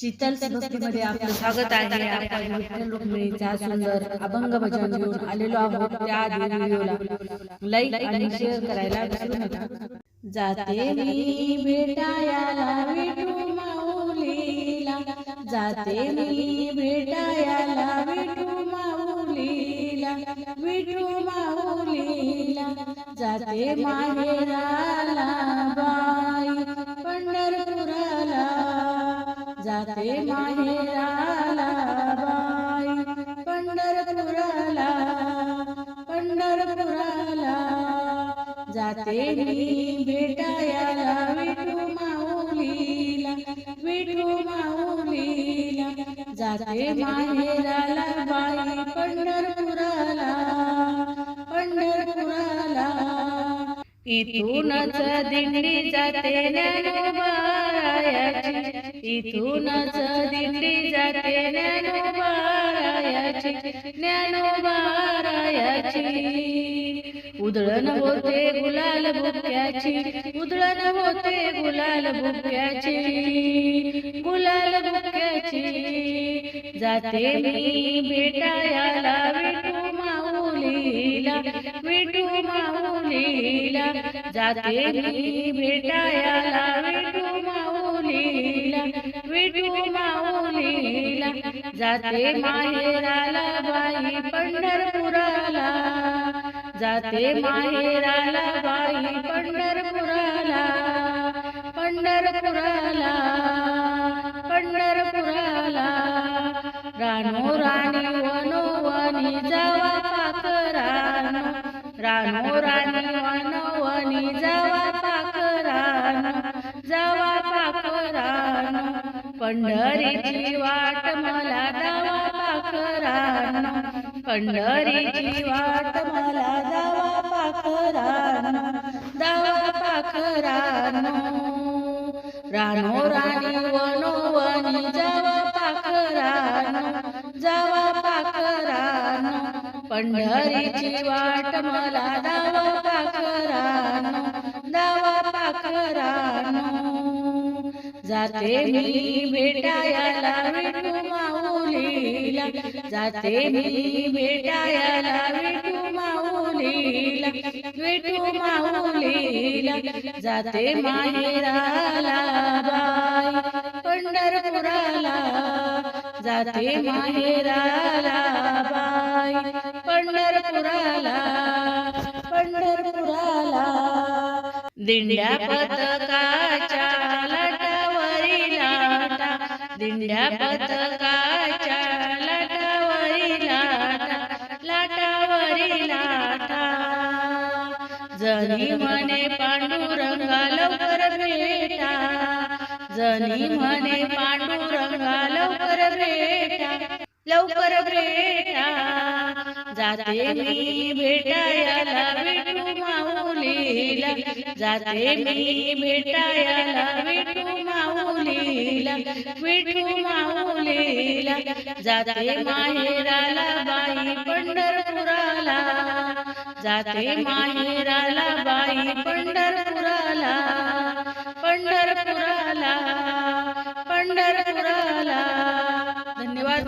शीतल भक्तीमध्ये आपलं स्वागत आहे. आपण विठ्ठल रुक्मिणीचा सुंदर अभंग भजन घेऊन आलेलो आहोत. त्या व्हिडिओला लाईक आणि शेअर करायला विसरू नका. जाते मी भेटायला विठू माऊलीला, जाते मी भेटायला विठू माऊलीला, विठू माऊलीला, जाते माहेराला बाई पंढरपुराला, जाते माहेराला बाई पंढरपुराला, पंढरपुराला, जाते मी भेटायला विठू माऊलीला, विठू माऊलीला, जाते माहेराला बाई पंढरपुराला, पंढरपुराला. इथूनच दिंडी जाते ज्ञानोबारायाची, इथूनच दिंडी जाते ज्ञानोबारायाची, ज्ञानोबारायाची. उधळण होते गुलाल बुक्याची, उधळण होते गुलाल बुक्याची, गुलाल बुक्याची. जाते मी भेटायला विठू माऊलीला, विठू माऊलीला, जाते मी भेटायला विठू माऊलीला, विठू माऊलीला, जाते माहेराला बाई पंढरपुराला, जाते माहेराला बाई पंढरपुराला, पंढरपुराला, पंढरपुराला. रानो राणी वनोवनी जावा पाखरानो, रानो राणी वनोवनी जावा पाखरानो, जावा पाखरानो. पंढरीची वाट मला दावा पाखरानो, पंढरीची वाट मला दावा पाखरानो, दावा पाखरानो. रानो राणी वनोवनी जावा पाखरानो, जावा पाखरानो. पंढरीची वाट मला दावा पाखरानो, दावा पाखरानो. जाते मी भेटायला विठू माऊलीला, जाते मी भेटायला विठू माऊलीला, विठू माऊलीला, जाते माहेराला बाई पंढरपुराला, जाते माहेराला बाई पंढरपुराला, पंढरपुराला. दिंड्या पथकाच्या लाटावरी लाटा, दिंड्या पथकाच्या लाटावरी लाटा, लाटावरी लाटा. जनी म्हणे पांडुरंगा लवकर भेटा, जनी म्हणे पांडुरंगा लवकर भेटा, लवकर भेटा. जाते मी भेटायला विठू माऊलीला, जाते मी भेटायला विठू माऊलीला, विठू माऊलीला, जाते माहेराला बाई पंढरपुराला, जाते माहेराला बाई पंढरपुराला, पंढरपुराला, पंढरपुराला. धन्यवाद.